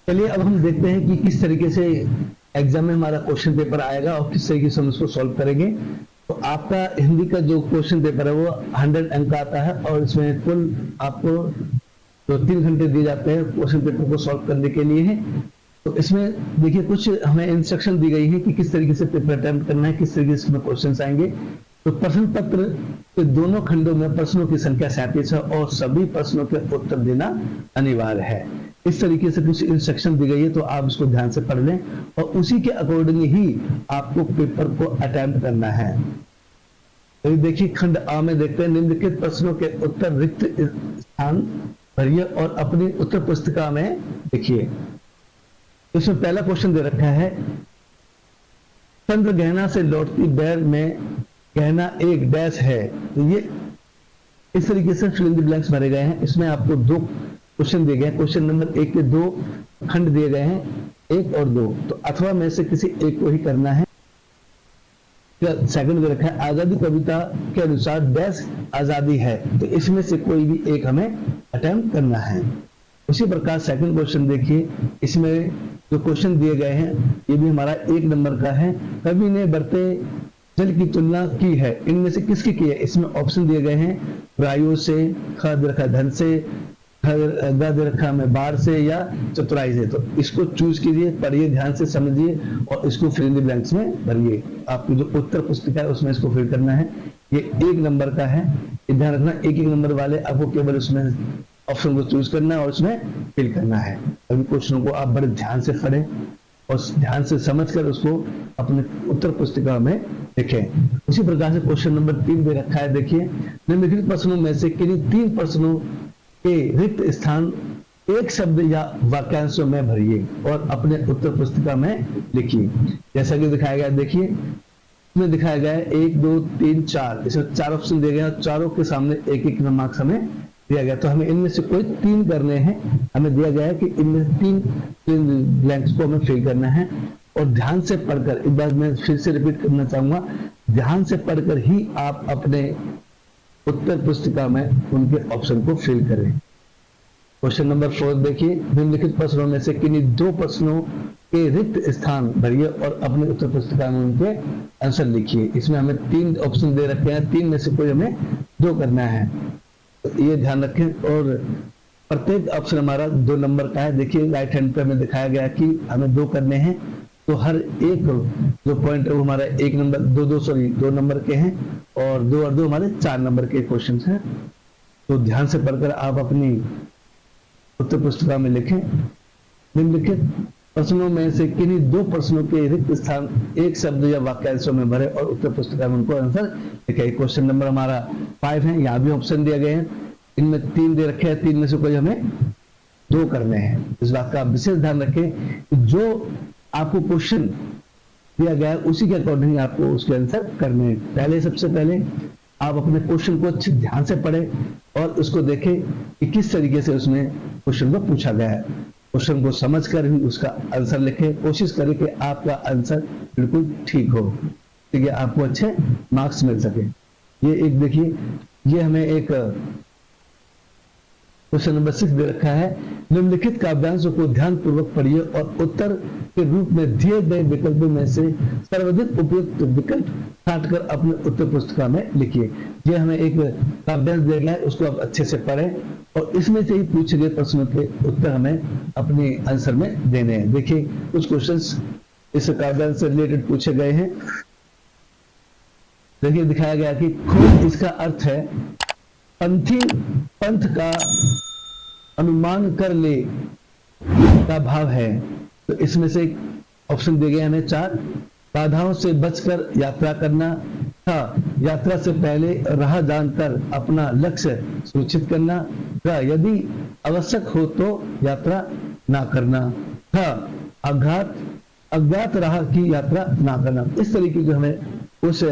चलिए अब हम देखते हैं कि किस तरीके से एग्जाम में हमारा क्वेश्चन पेपर आएगा और किस तरीके से हम उसको सॉल्व करेंगे। तो आपका हिंदी का जो क्वेश्चन पेपर है वो 100 अंक का आता है और इसमें कुल आपको जो 3 घंटे दिए जाते हैं क्वेश्चन पेपर को सॉल्व करने के लिए है। तो इसमें देखिए कुछ हमें इंस्ट्रक्शन दी गई है कि किस तरीके से पेपर अटेम्प्ट करना है, किस तरीके से इसमें क्वेश्चन आएंगे। तो प्रश्न पत्र के दोनों खंडों में प्रश्नों की संख्या 37 है और सभी प्रश्नों के उत्तर देना अनिवार्य है। इस तरीके से कुछ इंस्ट्रक्शन दी गई है, तो आप इसको ध्यान से पढ़ लें और उसी के अकॉर्डिंग ही आपको पेपर को अटेम्प्ट करना है। तो देखिए खंड आ में देखते हैं, निम्नलिखित प्रश्नों के उत्तर रिक्त स्थान भरिए और अपनी उत्तर पुस्तिका में लिखिए। इसमें पहला क्वेश्चन दे रखा है, चंद्र गहना से लौटती बैर में गहना एक डैश है। तो ये इस तरीके से फिल इन द ब्लैंक्स भरे गए हैं। इसमें आपको 2 क्वेश्चन दिए गए हैं। क्वेश्चन नंबर 1 के 2 खंड दिए गए हैं, 1 और 2। तो अथवा में से किसी एक को ही करना है। सेकंड दे रखा है, आजादी कविता के अनुसार डैश आजादी है। तो इसमें से कोई भी एक हमें अटेम्प्ट करना है। उसी प्रकार सेकंड क्वेश्चन देखिए, इसमें जो क्वेश्चन दिए गए हैं ये भी हमारा 1 नंबर का है। कवि ने बढ़ते जल की तुलना की है, इनमें से किसकी की है? इसमें ऑप्शन दिए गए हैं, प्रायो से, ख दे रखा धन से, ग दे रखा में बाढ़ से या चतुराई से। तो इसको चूज कीजिए, पढ़िए, ध्यान से समझिए और इसको फिल इन द ब्लैंक्स में भरिए। आपकी जो उत्तर पुस्तिका है उसमें इसको फिल करना है। ये 1 नंबर का है, ध्यान रखना। 1-1 नंबर वाले आपको केवल उसमें ऑप्शन को चूज करना है और उसमें फिल करना है। अभी क्वेश्चनों को आप बड़े ध्यान से पढ़ें और ध्यान से समझकर उसको अपने उत्तर पुस्तिका में लिखें। उसी प्रकार से क्वेश्चन नंबर 3 दे रखा है, देखिए, निम्नलिखित प्रश्नों में से किन्हीं 3 प्रश्नों के रिक्त स्थान एक शब्द या वाक्यांशों में भरिए और अपने उत्तर पुस्तिका में लिखिए। जैसा कि दिखाया गया, देखिए इसमें दिखाया गया है 1 2 3 4, इसमें 4 ऑप्शन दिए गए हैं। चारों के सामने 1-1 मार्क्स हमें दिया गया। तो हमें इनमें से कोई 3 करने हैं। हमें दिया गया है कि इनमें से 3 ब्लैंक्स को हमें फिल करना है और ध्यान से पढ़कर, एक बार मैं फिर से रिपीट करना चाहूंगा, ध्यान से पढ़कर ही आप अपने उत्तर पुस्तिका में उनके ऑप्शन को फिल करें। क्वेश्चन नंबर 4 देखिए, निम्नलिखित प्रश्नों में से किन्हीं 2 प्रश्नों के रिक्त स्थान भरिए और अपने उत्तर पुस्तिका में उनके आंसर लिखिए। इसमें हमें 3 ऑप्शन दे रखे हैं, 3 में से कोई हमें 2 करना है। तो ये ध्यान रखें और प्रत्येक ऑप्शन हमारा 2 नंबर का है। देखिए राइट हैंड पे हमें दिखाया गया कि हमें 2 करने हैं, तो हर एक जो पॉइंट है वो हमारा 1 नंबर 2 नंबर के हैं और 2 और 2 हमारे 4 नंबर के क्वेश्चन हैं। तो ध्यान से पढ़कर आप अपनी उत्तर पुस्तिका में लिखें। निम्नलिखित प्रश्नों में से किन्हीं 2 प्रश्नों के रिक्त स्थान एक शब्द या वाक्यांशों में भरे और उत्तर पुस्तिका में उनको आंसर लिखें। क्वेश्चन नंबर हमारा 5 है, यहाँ भी ऑप्शन दिए गए हैं, इनमें 3 दे रखे हैं, 3 में से कोई हमें 2 करने हैं। इस बात का विशेष ध्यान रखें कि जो आपको क्वेश्चन दिया गया है उसी के अकॉर्डिंग आपको उसके आंसर करने हैं। सबसे पहले आप अपने क्वेश्चन को अच्छे ध्यान से पढ़ें और उसको देखें कि किस तरीके से उसमें क्वेश्चन को पूछा गया है। क्वेश्चन को समझकर ही उसका आंसर लिखें। कोशिश करें कि आपका आंसर बिल्कुल ठीक हो, ठीक है, आपको अच्छे मार्क्स मिल सके। ये एक देखिए, ये हमें एक क्वेश्चन नंबर 6 दे रखा है, निम्नलिखित काव्यांशों को ध्यान पूर्वक पढ़िए और उत्तर के रूप में दिए गए विकल्पों में से सर्वाधिक उपयुक्त विकल्प छांटकर अपने उत्तर पुस्तिका में लिखिए। ये हमें एक काव्यांश दिया गया है, उसको आप अच्छे से पढ़ें और इसमें से ही पूछे गए प्रश्नों के उत्तर हमें अपने आंसर में देने हैं। देखिए कुछ क्वेश्चंस इस काव्यांश से रिलेटेड पूछे गए हैं। देखिए दिखाया गया कि खोज, इसका अर्थ है पंथी पंथ का अनुमान कर ले का भाव है। तो इसमें से ऑप्शन दिए गए हमें 4, बाधाओं से बचकर यात्रा करना था, यात्रा से पहले राह जानकर अपना लक्ष्य सुनिश्चित करना था, यदि आवश्यक हो तो यात्रा ना करना था, अज्ञात राह की यात्रा ना करना। इस तरीके के हमें उस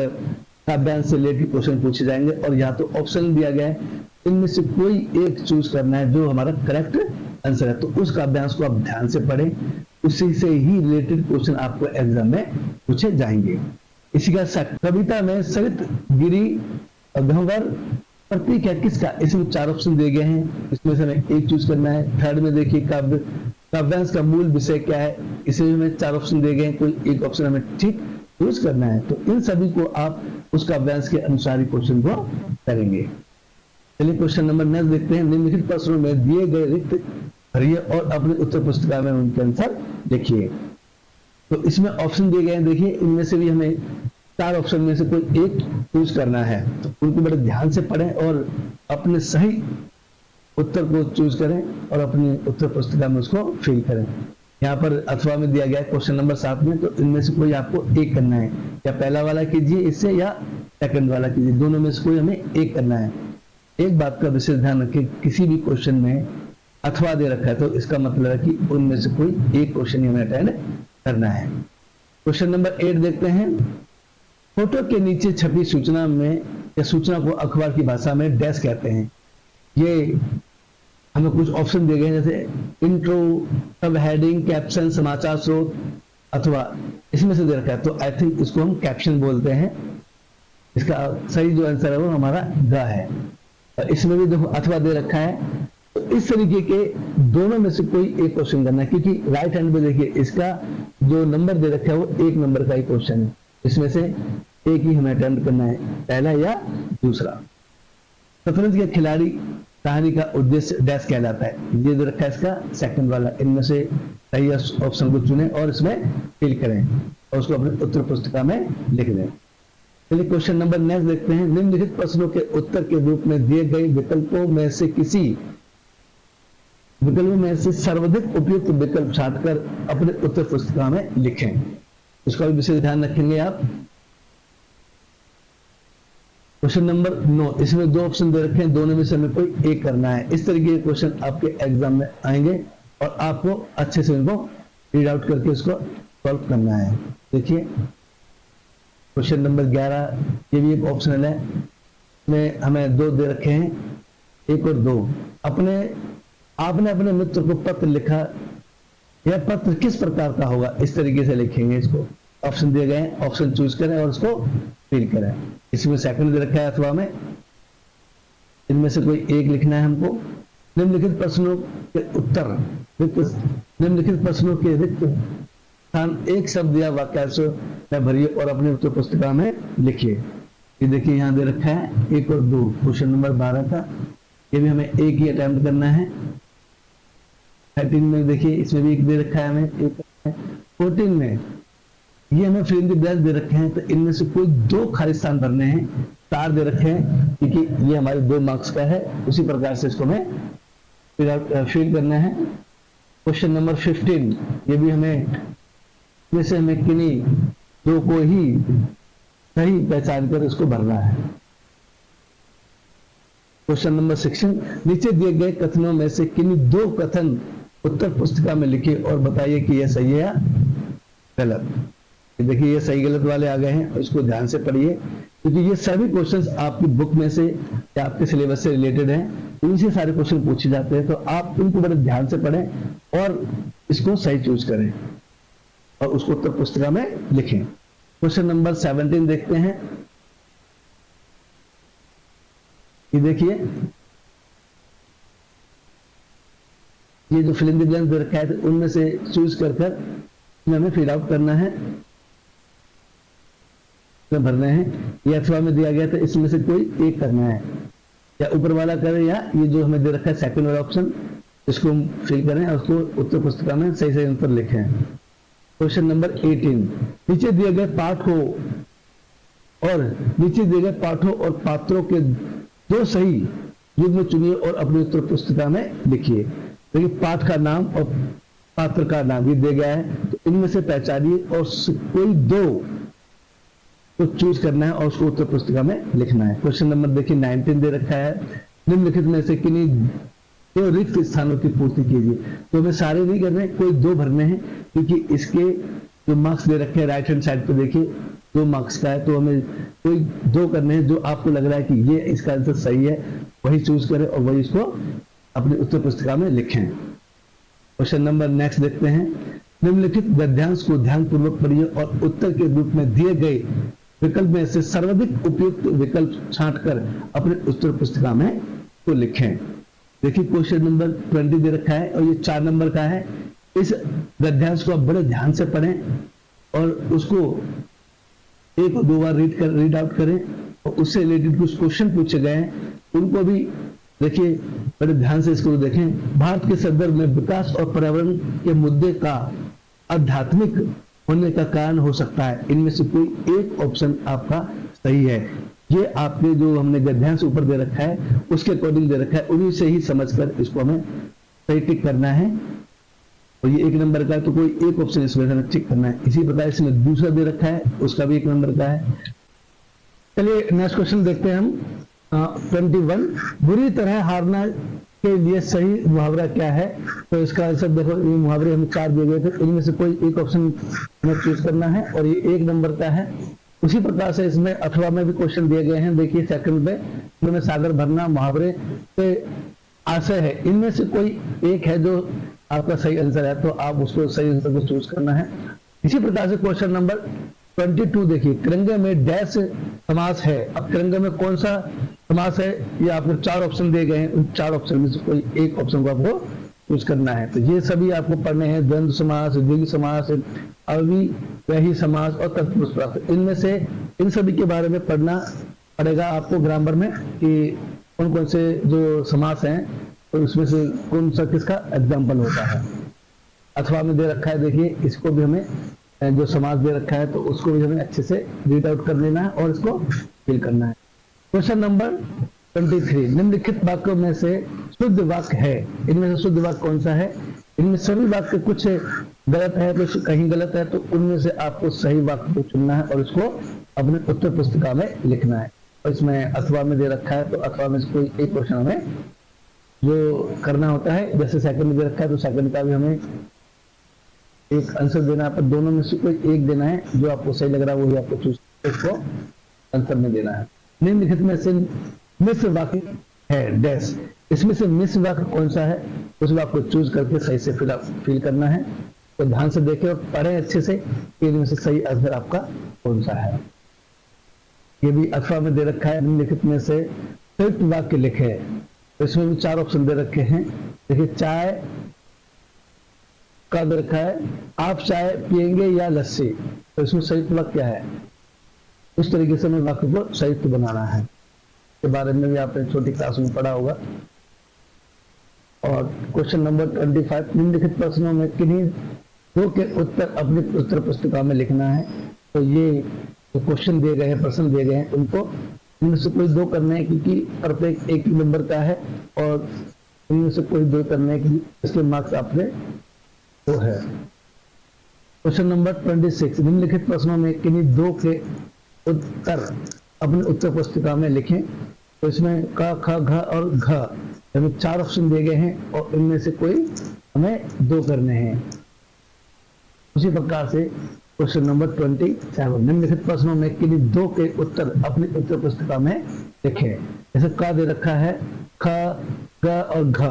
काव्यांश से रिलेटेड क्वेश्चन पूछे जाएंगे और या तो ऑप्शन दिया गया है, इनमें से कोई एक चूज करना है जो हमारा करेक्ट आंसर है। तो उस काव्यांश को आप ध्यान से पढ़ें, उसी से ही रिलेटेड क्वेश्चन आपको एग्जाम में पूछे जाएंगे। इसी का कविता में सरित गिरी गंवर प्रतीक है किसका? इसमें 4 ऑप्शन दिए गए हैं, इसमें से हमें एक चूज करना है। थर्ड में देखिए काव्यांश का मूल विषय क्या है, इसमें हमें 4 ऑप्शन दिए गए हैं, कोई एक ऑप्शन हमें ठीक चूज करना है। तो इन सभी को आप उस काव्यांश के अनुसार ही क्वेश्चन को करेंगे। चलिए क्वेश्चन नंबर नेक्स्ट देखते हैं। निम्नलिखित प्रश्नों में दिए गए रिक्त भरिए और अपने उत्तर पुस्तिका में उनके आंसर लिखिए। तो इसमें ऑप्शन दिए गए हैं, देखिए इनमें से भी हमें 4 ऑप्शन में से कोई एक चूज करना है। तो उनको बड़े ध्यान से पढ़ें और अपने सही उत्तर को चूज करें और अपनी उत्तर पुस्तिका में उसको फिल करें। यहाँ पर अथवा में दिया गया है क्वेश्चन नंबर 7 में, तो इनमें से कोई आपको एक करना है, या पहला वाला कीजिए इससे या सेकंड वाला कीजिए, दोनों में से कोई हमें एक करना है। एक बात का विशेष ध्यान रखें, किसी भी क्वेश्चन में अथवा दे रखा है तो इसका मतलब है कि उनमें से कोई एक क्वेश्चन ही हमें अटेंड करना है। क्वेश्चन नंबर 8 देखते हैं। फोटो के नीचे छपी सूचना में या सूचना को अखबार की भाषा में डैश कहते हैं। ये हमें कुछ ऑप्शन दिए गए हैं, जैसे इंट्रो, सब हेडिंग, कैप्शन, समाचार स्रोत, अथवा इसमें से दे रखा है तो आई थिंक इसको हम कैप्शन बोलते हैं। इसका सही जो आंसर है वो हमारा ग है। और इसमें भी देखो अथवा दे रखा है, तो इस तरीके के दोनों में से कोई एक क्वेश्चन करना है, क्योंकि राइट हैंड पे देखिए इसका जो नंबर दे रखा है वो 1 नंबर का ही क्वेश्चन है। इसमें से एक ही हमें अटेम्प्ट करना है, पहला या दूसरा। शतरंज के खिलाड़ी कहानी का उद्देश्य डैश कहलाता है, ये दे रखा है इसका सेकंड वाला। इनमें से सही ऑप्शन को चुनें और इसमें फिल करें और उसको अपनी उत्तर पुस्तिका में लिख दें। चलिए क्वेश्चन नंबर नेक्स्ट देखते हैं। निम्नलिखित प्रश्नों के उत्तर के रूप में दिए गए विकल्पों में से किसी विकल्पों में से सर्वाधिक उपयुक्त विकल्प छांटकर अपने उत्तर पुस्तिका में लिखें। इसका भी विशेष ध्यान रखेंगे आप। क्वेश्चन नंबर 9, इसमें 2 ऑप्शन दे रखे हैं, दोनों में से हमें कोई एक करना है। इस तरीके के क्वेश्चन आपके एग्जाम में आएंगे और आपको अच्छे से इनको रीड आउट करके इसको सॉल्व करना है। देखिए क्वेश्चन नंबर 11, ये भी एक ऑप्शनल है, इसमें हमें 2 दे रखे हैं, 1 और 2। आपने अपने मित्र को पत्र लिखा, यह पत्र किस प्रकार का होगा, इस तरीके से लिखेंगे। इसको ऑप्शन दिए गए हैं, ऑप्शन चूज करें और उसको फिल करें। इसमें सेकंड दे रखा है अथवा में, इनमें से कोई एक लिखना है हमको। निम्नलिखित प्रश्नों के उत्तर निम्नलिखित प्रश्नों के रिक्त स्थान एक शब्द या वाक्यांशों में भरिए और अपनी उत्तर पुस्तिका में लिखिए। ये देखिए यहाँ दे रखा है 1 और 2, क्वेश्चन नंबर 12 का। ये भी हमें एक ही अटेम्प्ट करना है। 13 में देखिए इसमें भी एक दे रखा है हमें, एक 14 में ये हमें फिल इन द ब्लैंक्स दे रखे हैं, तो इनमें से कोई 2 खाली स्थान भरने हैं। 4 दे रखे हैं क्योंकि ये हमारे 2 मार्क्स का है, उसी प्रकार से इसको हमें फिल करना है। क्वेश्चन नंबर 15, ये भी हमें इसमें से हमें किन्हीं 2 को ही सही पहचान कर इसको भरना है। क्वेश्चन नंबर 16, नीचे दिए गए कथनों में से किन्हीं 2 कथन उत्तर पुस्तिका में लिखिए और बताइए कि यह सही है या गलत। देखिए ये सही गलत वाले आ गए हैं, इसको ध्यान से पढ़िए क्योंकि ये सभी क्वेश्चंस आपकी बुक में से या आपके सिलेबस से रिलेटेड हैं। इनसे सारे क्वेश्चन पूछे जाते हैं, तो आप इनको बड़े ध्यान से पढ़ें और इसको सही चूज करें और उसको उत्तर पुस्तिका में लिखें। क्वेश्चन नंबर 17 देखते हैं। ये देखिए ये जो फिल इन द ब्लैंक्स दे रखा है, तो उनमें से चूज कर हमें फिल आउट करना है, भरना है। ये अथवा में दिया गया, तो इसमें से कोई एक करना है, या ऊपर वाला करें या ये जो हमें दे रखा है सेकंड वाला ऑप्शन, इसको हम फिल करें और उसको उत्तर पुस्तिका में सही सही उत्तर लिखें। क्वेश्चन नंबर 18, नीचे दिए गए पाठों और पात्रों के 2 सही युग्म चुनिए और अपनी उत्तर पुस्तिका में लिखिए। देखिए पाठ का नाम और पात्र का नाम भी दिया गया है, तो इनमें से पहचानिए और कोई 2 को चूज करना है और उसको उत्तर पुस्तिका में लिखना है। क्वेश्चन नंबर देखिए 19 दे रखा है, निम्नलिखित में से किन्हीं 2 रिक्त स्थानों की पूर्ति कीजिए। तो हमें सारे नहीं करने, कोई 2 भरने हैं, क्योंकि इसके जो मार्क्स दे रखे हैं राइट हैंड साइड पे देखिए 2 मार्क्स का है, तो हमें कोई 2 करने हैं। जो आपको लग रहा है कि ये इसका आंसर सही है वही चूज करें और वही इसको अपनी उत्तर पुस्तिका में लिखें। क्वेश्चन नंबर नेक्स्ट देखते हैं। निम्नलिखित गद्यांश को ध्यानपूर्वक पढ़िए और उत्तर के रूप में दिए गए विकल्प में से सर्वाधिक उपयुक्त विकल्प छांटकर अपने उत्तर पुस्तिका में को लिखें। देखिए क्वेश्चन नंबर 20 दे रखा है और ये 4 नंबर का है। इस गद्यांश को आप बड़े ध्यान से पढ़ें और उसको एक और दो बार रीड आउट करें और उससे रिलेटेड कुछ क्वेश्चन पूछे गए हैं उनको भी देखिए, बड़े ध्यान से इसको देखें। भारत के संदर्भ में विकास और पर्यावरण के मुद्दे का आध्यात्मिक होने का कारण हो सकता है, इनमें से कोई एक ऑप्शन आपका सही है। ये आपने जो हमने गद्यांश ऊपर दे रखा है उसके अकॉर्डिंग दे रखा है, उन्हीं से ही समझकर इसको हमें सही टिक करना है। और ये 1 नंबर का है तो कोई एक ऑप्शन इसमें हमें टिक करना है। इसी प्रकार इसमें दूसरा दे रखा है उसका भी 1 नंबर का है। चलिए नेक्स्ट क्वेश्चन देखते हैं हम। 21, बुरी तरह हारना के लिए सही मुहावरा क्या है? तो इसका आंसर देखो, ये मुहावरे हमें 4 दिए गए थे, इनमें से कोई एक ऑप्शन हमें चूज करना है और ये 1 नंबर का है। उसी प्रकार से इसमें अथवा में भी क्वेश्चन दिए गए हैं। देखिए सेकंड में सागर भरना मुहावरे पे आशय है, इनमें से कोई एक है जो आपका सही आंसर है, तो आप उसको सही आंसर को चूज करना है। इसी प्रकार से क्वेश्चन नंबर 22 देखिए, तिरंगे में डैश समास है। अब तिरंगे में कौन सा समास है, ये आपको 4 ऑप्शन दिए गए हैं, उन 4 ऑप्शन में से कोई एक ऑप्शन को आपको चूज करना है। तो ये सभी आपको पढ़ने हैं, द्वंद्व समास, द्विगु समास, अव्ययी समास और तत्पुरुष प्राप्त। इनमें से इन सभी के बारे में पढ़ना पड़ेगा आपको ग्रामर में कि कौन कौन से जो समास हैं तो उसमें से कौन सा किसका एग्जाम्पल होता है। अथवा में दे रखा है, देखिए इसको भी हमें जो समास दे रखा है तो उसको भी हमें अच्छे से रीड आउट कर लेना है और इसको फिल करना है। क्वेश्चन नंबर 23, निम्नलिखित वाक्यों में से शुद्ध वाक्य है, इनमें से शुद्ध वाक्य कौन सा है? इनमें सभी वाक्य कुछ गलत है, कुछ कहीं गलत है, तो उनमें से आपको सही वाक्य को चुनना है और इसको अपने उत्तर पुस्तिका में लिखना है। और इसमें अथवा में दे रखा है तो अथवा में से कोई एक क्वेश्चन हमें जो करना होता है। जैसे सेकंड में दे रखा है तो सेकंड का भी हमें एक आंसर देना है, पर दोनों में से कोई एक देना है, जो आपको सही लग रहा है वही आपको चूज उसको आंसर में देना है। निम्नलिखित में से मिश्र वाक्य है डैश, इसमें से मिश्र वाक्य कौन सा है उस वाक्य को चूज करके सही से फिल करना है। तो ध्यान से देखें और पढ़ें अच्छे से कि इनमें से सही आंसर आपका कौन सा है। ये भी अथवा में दे रखा है, निम्नलिखित में से संयुक्त वाक्य लिखे, तो इसमें भी 4 ऑप्शन दे रखे हैं। देखिए चाय का दे रखा है, आप चाय पिएंगे या लस्सी, तो इसमें संयुक्त वाक्य क्या है, उस तरीके से हमें वाक्य को संयुक्त बनाना है। के बारे में भी आपने छोटी क्लास में पढ़ा होगा। और क्वेश्चन नंबर 25, निम्नलिखित प्रश्नों में किन्हीं 2 के उत्तर अपनी उत्तर पुस्तिका में लिखना है। तो ये जो क्वेश्चन दिए गए हैं, प्रश्न दिए गए हैं, उनको इनमें से कोई 2 करने हैं क्योंकि प्रत्येक 1 नंबर का है और इनमें से कोई 2 करने हैं क्योंकि इसके मार्क्स आपने 2 है। क्वेश्चन नंबर 26, निम्नलिखित प्रश्नों में किन्हीं 2 के उत्तर अपने उत्तर पुस्तिका में लिखें। तो इसमें क, ख, घ और घ हमें 4 ऑप्शन दिए गए हैं और इनमें से कोई हमें 2 करने हैं। उसी प्रकार से क्वेश्चन नंबर 27, निम्नलिखित प्रश्नों में किन्हीं 2 के उत्तर अपनी उत्तर पुस्तिका में लिखें। जैसे का दे रखा है, ख, ग और घ।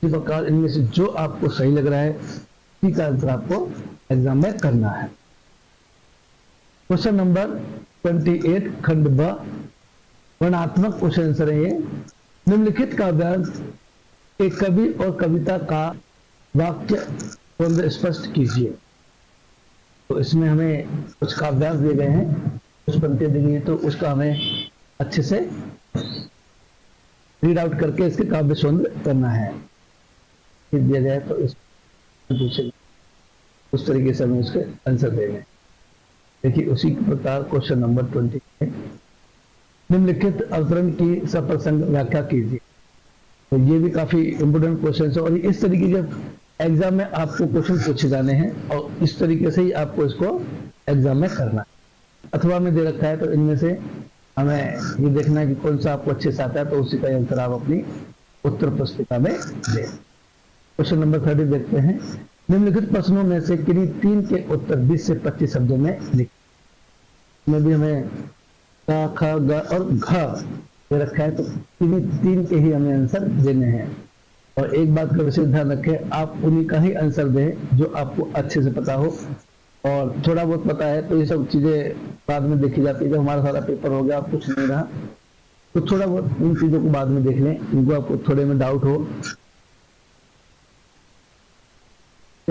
इसी प्रकार इनमें से जो आपको सही लग रहा है उसी का आंसर आपको एग्जाम में करना है। क्वेश्चन नंबर 28, खंड ब, वर्णात्मक क्वेश्चन आंसर है ये। निम्नलिखित काव्यांश एक कवि और कविता का वाक्य द्वंद्व स्पष्ट कीजिए। तो इसमें हमें कुछ काव्यांश दिए गए हैं, कुछ पंक्तियां दी गई हैं, तो उसका हमें अच्छे से रीड आउट करके इसके काव्य द्वंद्व करना है। दिया जाए तो इस पूछे उस तरीके से हमें उसके आंसर देने। देखिए उसी प्रकार क्वेश्चन नंबर 20, निम्नलिखित अवतरण की सप्रसंग व्याख्या कीजिए। तो ये भी काफी इंपोर्टेंट क्वेश्चन है और इस तरीके के एग्जाम में आपको क्वेश्चन पूछे जाने हैं और इस तरीके से ही आपको इसको एग्जाम में करना है। अथवा में दे रखा है तो इनमें से हमें ये देखना है कि कौन सा आपको अच्छे से आता है, तो उसी का आंसर आप अपनी उत्तर पुस्तिका में दें। क्वेश्चन नंबर 30 देखते हैं, निम्नलिखित प्रश्नों में से किन्हीं 3 के उत्तर 20 से 25 शब्दों में लिखें। इसमें भी हमें क, ख, ग और घ दे रखा है, तो किन्हीं 3 के ही हमें आंसर देने हैं। और एक बात का विशेष ध्यान रखें, आप उन्हीं का ही आंसर दें जो आपको अच्छे से पता हो। और थोड़ा बहुत पता है तो ये सब चीजें बाद में देखी जाती है। जब हमारा सारा पेपर हो गया, आप कुछ नहीं रहा, तो थोड़ा बहुत इन चीजों को बाद में देख लें, इनको आपको थोड़े में डाउट हो।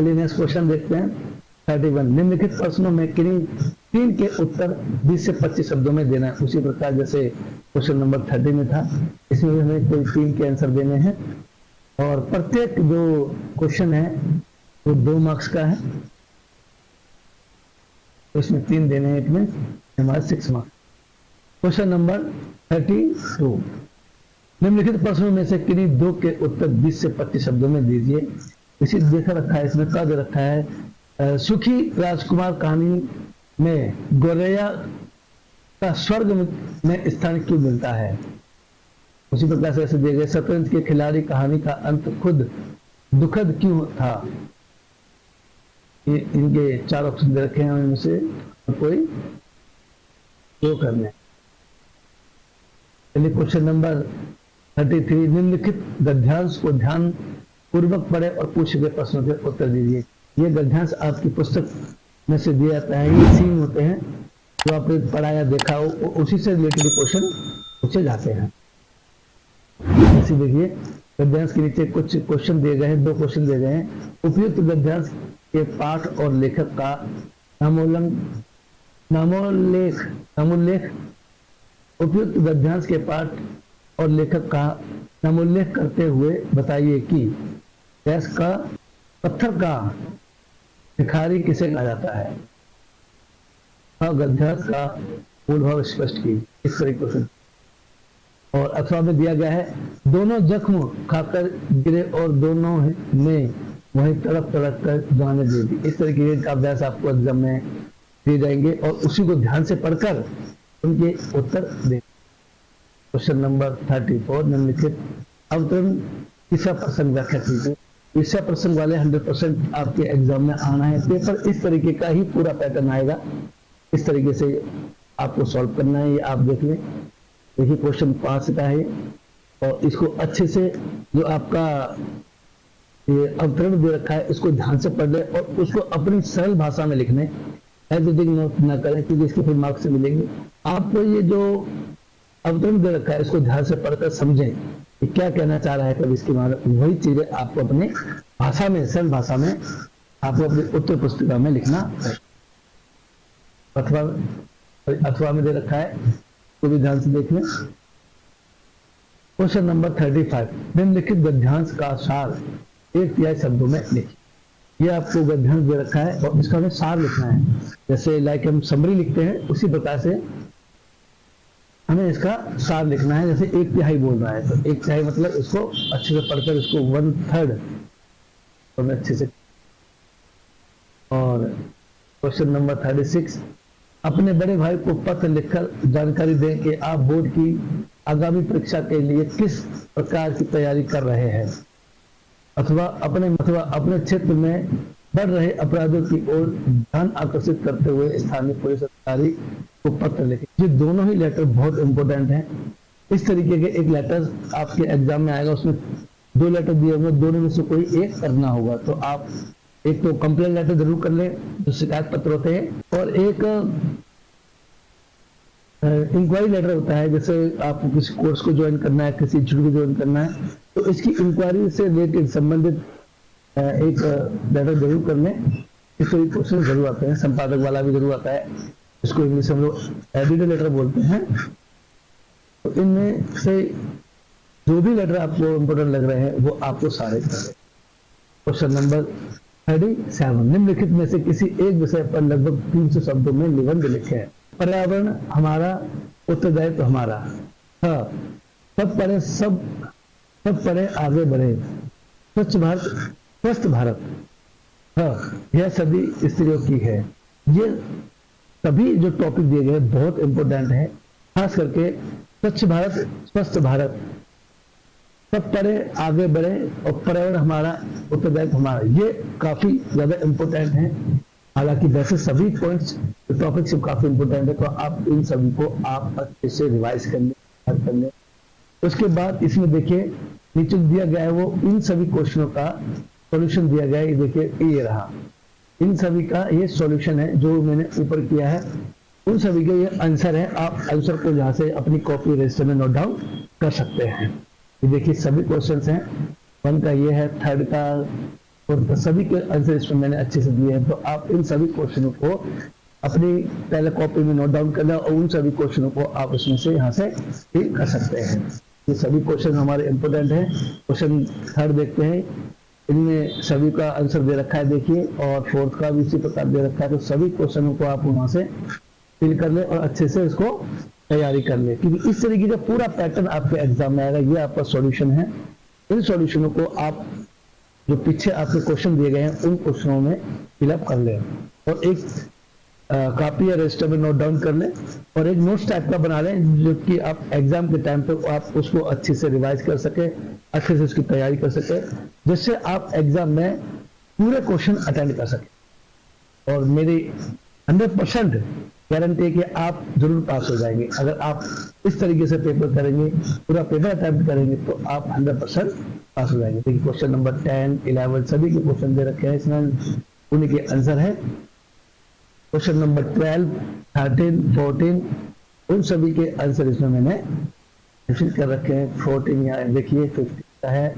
चलिए नेक्स्ट क्वेश्चन देखते हैं 31। निम्नलिखित प्रश्नों में किन्हीं 3 के उत्तर 20 से 25 शब्दों में देना है। उसी प्रकार जैसे क्वेश्चन नंबर 30 में था, इसमें भी हमें कोई 3 के आंसर देने हैं और प्रत्येक जो क्वेश्चन है वो 2 मार्क्स का है, तो इसमें 3 देने हैं, इतने हमारे 6 मार्क्स। Question number 32। निम्नलिखित प्रश्नों में से किन्हीं 2 के उत्तर 20 से 25 शब्दों में दीजिए। इसी देखा रखा है, इसमें क्या दे रखा है, सुखी राजकुमार कहानी में गौरैया का स्वर्ग में स्थान क्यों मिलता है। उसी प्रकार से ऐसे दिए गए शतरंज के खिलाड़ी कहानी का अंत खुद दुखद क्यों था। ये इनके 4 ऑप्शन दे रखे हैं, उनमें से कोई दो करने। चलिए क्वेश्चन नंबर 33। निम्नलिखित गद्यांश को ध्यान पूर्वक पढ़े और पूछे गए प्रश्नों के उत्तर दीजिए। ये गद्यांश आपकी पुस्तक में से दिया जाता है, ये सीन होते हैं जो आपने पढ़ा या देखा हो, उसी से रिलेटेड क्वेश्चन पूछे जाते हैं। जैसे देखिए गद्यांश के नीचे कुछ क्वेश्चन दिए गए हैं, 2 क्वेश्चन दिए गए हैं। उपयुक्त गद्यांश के पाठ और लेखक का नामोल्लेख उपयुक्त गद्यांश के पाठ और लेखक का नामोल्लेख करते हुए बताइए कि गैस का पत्थर का भिखारी किसे कहा जाता है। गद्यांश का मूल भाव स्पष्ट की, इस तरीके से। और अथवा में दिया गया है, दोनों जख्म खाकर गिरे और दोनों ने वहीं तड़प तड़प कर जाने दे दी। इस तरीके का अभ्यास आपको एग्जाम में दिए जाएंगे और उसी को ध्यान से पढ़कर उनके उत्तर दें। Question number 34। निम्नलिखित अवतरण ईसा प्रसंग व्याख्या कीजिए। ईसा प्रसंग वाले 100% आपके एग्जाम में आना है। पेपर इस तरीके का ही पूरा पैटर्न आएगा, इस तरीके से आपको सॉल्व करना है। ये आप देख लें, देखिए क्वेश्चन 5 का है और इसको अच्छे से जो आपका ये अवतरण दे रखा है इसको ध्यान से पढ़ ले और उसको अपनी सरल भाषा में लिखने, एडिटिंग नोट ना करें क्योंकि इसके फिर मार्क्स मिलेंगे। आपको ये जो अवतरण दे रखा है इसको ध्यान से पढ़कर समझें कि क्या कहना चाह रहा है, कब इसकी वही चीजें आपको अपने भाषा में, सरल भाषा में आपको अपनी उत्तर पुस्तिका में लिखना है। अथवा में दे रखा है, तो भी ध्यान से देख लें। Question number 35। निम्नलिखित गद्यांश का सार 1/3 शब्दों में लिखिए। ये आपको गद्यांश दे रखा है और इसका हमें सार लिखना है। जैसे लाइक हम समरी लिखते हैं उसी प्रकार से हमें इसका सार लिखना है। जैसे 1/3 बोल रहा है तो 1/3 मतलब इसको अच्छे से पढ़कर इसको 1/3 तो अच्छे से। और क्वेश्चन नंबर 36। अपने बड़े भाई को पत्र लिखकर जानकारी दें कि आप बोर्ड की आगामी परीक्षा के लिए किस प्रकार की तैयारी कर रहे हैं, अथवा अपने क्षेत्र में बढ़ रहे अपराधों की ओर ध्यान आकर्षित करते हुए स्थानीय पुलिस अधिकारी को पत्र लिखें। ये दोनों ही लेटर बहुत इंपॉर्टेंट हैं। इस तरीके के एक लेटर आपके एग्जाम में आएगा, उसमें 2 लेटर दिए होंगे, दोनों में से कोई एक करना होगा। तो आप एक तो कंप्लेंट लेटर जरूर कर लें जो शिकायत पत्र होते हैं, और एक इंक्वायरी लेटर होता है। जैसे आपको किसी कोर्स को ज्वाइन करना है, किसी इंस्टीट्यूट को ज्वाइन करना है, तो इसकी इंक्वायरी से रिलेटेड संबंधित एक लेटर जरूर कर लें। इस तरीके क्वेश्चन जरूर आते हैं, संपादक वाला भी जरूर आता है, इसको इंग्लिश में हम लोग एडिटर लेटर बोलते हैं। तो इनमें से जो भी लेटर आपको इंपोर्टेंट लग रहे हैं वो आपको सारे करें। Question number 37। निम्नलिखित में से किसी एक विषय पर लगभग 300 शब्दों में निबंध लिखे हैं। पर्यावरण हमारा, उत्तरदायित्व हमारा। सब पढ़े आगे बढ़े, स्वच्छ भारत, स्वस्थ भारत, यह सभी स्त्रियों की है। ये सभी जो टॉपिक दिए गए बहुत इंपॉर्टेंट है, खास करके स्वच्छ भारत, स्वस्थ भारत, सब पढ़े आगे बढ़े और पर्यावरण हमारा, उत्तरदायित्व हमारा, ये काफी ज्यादा इंपॉर्टेंट है। हालांकि वैसे सभी पॉइंट्स टॉपिक से काफी इंपॉर्टेंट है, तो आप इन सभी को आप अच्छे से रिवाइज कर लें। उसके बाद इसमें देखिए नीचे दिया गया है वो इन सभी क्वेश्चनों का सॉल्यूशन दिया गया है। ये देखिए ये रहा, इन सभी का ये सॉल्यूशन है जो मैंने ऊपर किया है, उन सभी के ये आंसर है। आप आंसर को यहाँ से अपनी कॉपी रजिस्टर में नोट डाउन कर सकते हैं। ये देखिए सभी क्वेश्चंस हैं। 1 का ये है, 3rd का, और सभी के आंसर इसमें मैंने अच्छे से दिए हैं। तो आप इन सभी क्वेश्चनों को अपनी पहले कॉपी में नोट डाउन करना और उन सभी क्वेश्चनों को आप उसमें से यहाँ से फिल कर सकते हैं। ये सभी क्वेश्चन हमारे इंपोर्टेंट हैं। क्वेश्चन थर्ड देखते हैं, इनमें सभी का आंसर दे रखा है देखिए, और फोर्थ का भी इसी प्रकार दे रखा है। तो सभी क्वेश्चनों को आप वहां से फिल कर ले और अच्छे से इसको तैयारी कर ले, क्योंकि इस तरीके का पूरा पैटर्न आपके एग्जाम में आएगा। ये आपका सॉल्यूशन है। इन सॉल्यूशनों को आप जो पीछे आपके क्वेश्चन दिए गए हैं उन क्वेश्चनों में फिलअप कर ले और एक कॉपी या रजिस्टर में नोट डाउन कर लें और एक नोट्स टाइप का बना लें, जो कि आप एग्जाम के टाइम पे आप उसको अच्छे से रिवाइज कर सके, अच्छे से उसकी तैयारी कर सके, जिससे आप एग्जाम में पूरे क्वेश्चन अटेंड कर सके। और मेरी 100% गारंटी है कि आप जरूर पास हो जाएंगे। अगर आप इस तरीके से पेपर करेंगे, पूरा पेपर अटेम्प्ट करेंगे, तो आप 100% पास हो जाएंगे। देखिए क्वेश्चन नंबर 10, 11 सभी के क्वेश्चन दे रखे हैं, इसमें उन्हीं के आंसर है। क्वेश्चन नंबर 12, 13, 14 उन सभी के आंसर इसमें मैंने फिल कर रखे हैं। 14 यहाँ देखिए 15 का है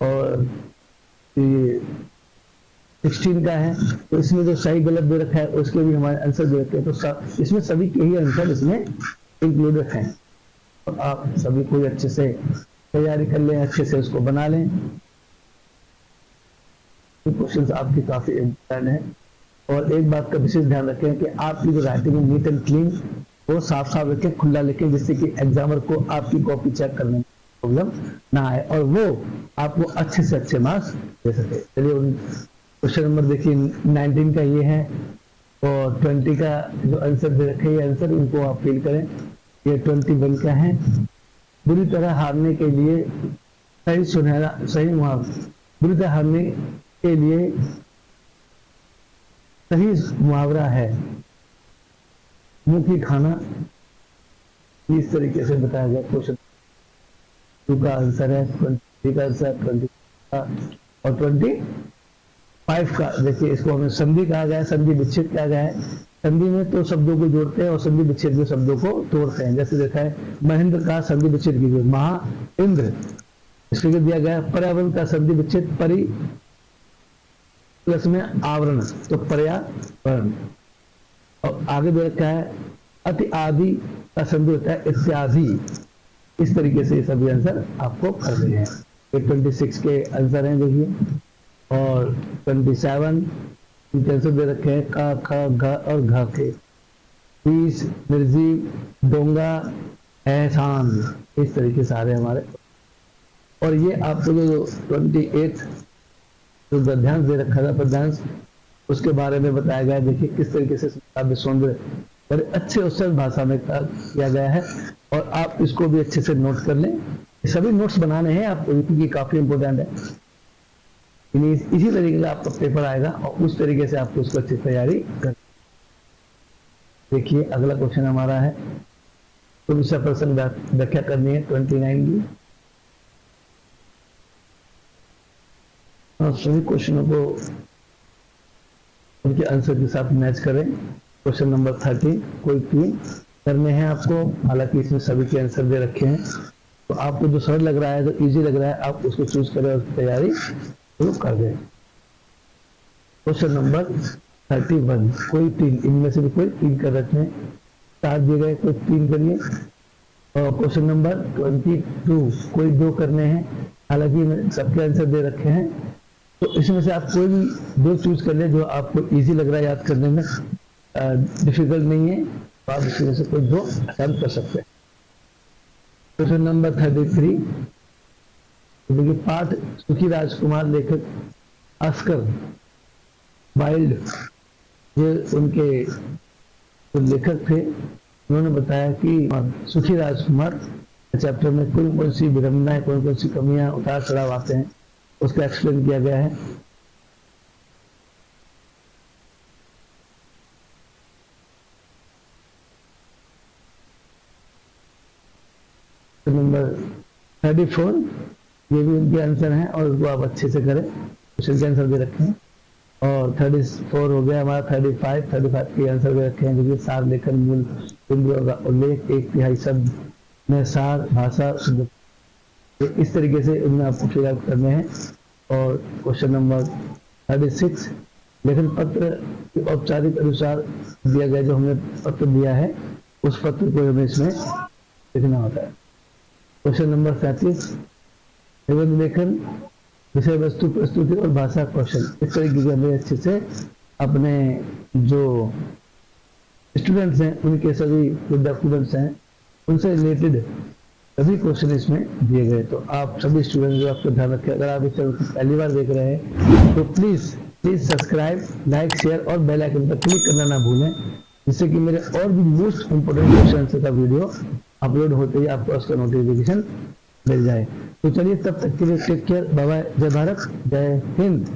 और 16 का है। तो इसमें जो सही गलत दे रखा है उसके भी हमारे आंसर दे रखे हैं। तो इसमें सभी के ही आंसर इसमें इंक्लूडेड हैं। तो आप सभी को अच्छे से तैयारी कर लें, अच्छे से उसको बना लें। क्वेश्चन आपकी काफी इम्पोर्टेंट है। और एक बात का विशेष ध्यान रखें कि आपकी जो राइटिंग है नीट एंड क्लीन, वो साफ साफ रखें, खुला लिखें, जिससे कि एग्जामर को आपकी कॉपी चेक करने में प्रॉब्लम ना आए और वो आपको अच्छे से अच्छे मार्क्स दे सके। चलिए क्वेश्चन नंबर देखिए 19 का ये है और 20 का जो आंसर दे रखे ये आंसर इनको आप फिल करें। ये 21 का है। बुरी तरह हारने के लिए सही बुरी तरह हारने के लिए सही मुहावरा है मुंह की खाना। इस तरीके से बताया गया। क्वेश्चन 2 का आंसर है 20 का आंसर 20 का और 25 का। देखिए इसको हमें संधि कहा गया है, संधि विच्छेद कहा गया है। संधि में तो शब्दों को जोड़ते हैं और संधि विच्छेद में शब्दों को तोड़ते हैं। जैसे देखा है महेंद्र का संधि विच्छेद कीजिए, महा इंद्र। इसके दिया गया है पर्यावरण का संधि विच्छेद परि प्लस में आवरण, तो पर्यावरण। और आगे दे रखा है अति आदि का संधि होता है इत्यादि। इस तरीके से ये सभी आंसर आपको कर रहे हैं। ये 26 के आंसर हैं देखिए और 27 आंसर दे रखे हैं का, ख, घ और घ के। 30 निर्जीव, डोंगा, एहसान। इस तरीके से आ रहे हैं हमारे। और ये आपको जो 28 जो गद्यांश दे रखा था पद्यांश, उसके बारे में बताया गया है। देखिए किस तरीके से काव्य सौंदर्य बड़े अच्छे और सरल भाषा में किया गया है और आप इसको भी अच्छे से नोट कर लें। सभी नोट्स बनाने हैं आपको, क्योंकि काफी इंपोर्टेंट है। इसी तरीके का आपका पेपर आएगा और उस तरीके से आपको उसको अच्छी तैयारी कर। देखिए अगला क्वेश्चन हमारा है तो विषय प्रश्न व्याख्या करनी है 29 की। और सभी क्वेश्चनों को उनके आंसर के साथ मैच करें। क्वेश्चन नंबर 30 कोई 3 करने हैं आपको। हालांकि इसमें सभी के आंसर दे रखे हैं, तो आपको जो सरल लग रहा है, जो इजी लग रहा है, आप उसको चूज करें और तैयारी शुरू कर दें। क्वेश्चन नंबर 31 कोई 3, इनमें से भी कोई 3 कर रखे हैं। 4 दिए गए, कोई 3 करिए। और क्वेश्चन नंबर 22 कोई 2 करने हैं। हालांकि सबके आंसर दे रखे हैं, तो इसमें से आप कोई भी 2 चूज कर ले जो आपको इजी लग रहा है, याद करने में डिफिकल्ट नहीं है, तो आप इसमें से कोई 2 अटेम्प्ट कर सकते हैं। क्वेश्चन नंबर 33 देखिए पाठ सुखी राजकुमार लेखक अस्कर वाइल्ड, ये उनके जो लेखक थे, उन्होंने बताया कि सुखी राजकुमार चैप्टर में कौन कौन सी विडंबनाएं, कौन कौन सी कमियां, उतार चढ़ाव आते हैं, उसका एक्सप्लेन किया गया है। नंबर 34 ये भी उनके आंसर हैं और उसको आप अच्छे से करें। क्वेश्चन के आंसर दे रखे हैं। और 34 हो गया हमारा। 35 के आंसर दे रखे हैं। देखिए सार लेखन मूल बिंदुओं का उल्लेख, 1/3 शब्द में सार भाषा शुद्ध, इस तरीके से इनमें आपको फिल आउट करने हैं। और क्वेश्चन नंबर 36 लेखन पत्र के औपचारिक अनुसार दिया गया, जो हमने पत्र दिया है उस पत्र को हमें इसमें लिखना होता है। क्वेश्चन नंबर 37 निबंध लेखन, विषय वस्तु प्रस्तुति और भाषा कौशल। इस तरीके के हमें अच्छे से अपने जो स्टूडेंट्स हैं उनके सभी जो डॉक्यूमेंट्स हैं उनसे रिलेटेड सभी क्वेश्चन इसमें दिए गए। तो आप सभी स्टूडेंट जो आपको ध्यान रखें, अगर आप इस चैनल को पहली बार देख रहे हैं तो प्लीज सब्सक्राइब, लाइक, शेयर और बेल आइकन पर क्लिक करना ना भूलें, जिससे कि मेरे और भी मोस्ट इंपोर्टेंट क्वेश्चन का वीडियो अपलोड होते ही आपको उसका नोटिफिकेशन मिल जाए। तो चलिए तब तक के लिए टेक केयर, बाय बाय, जय भारत, जय हिंद।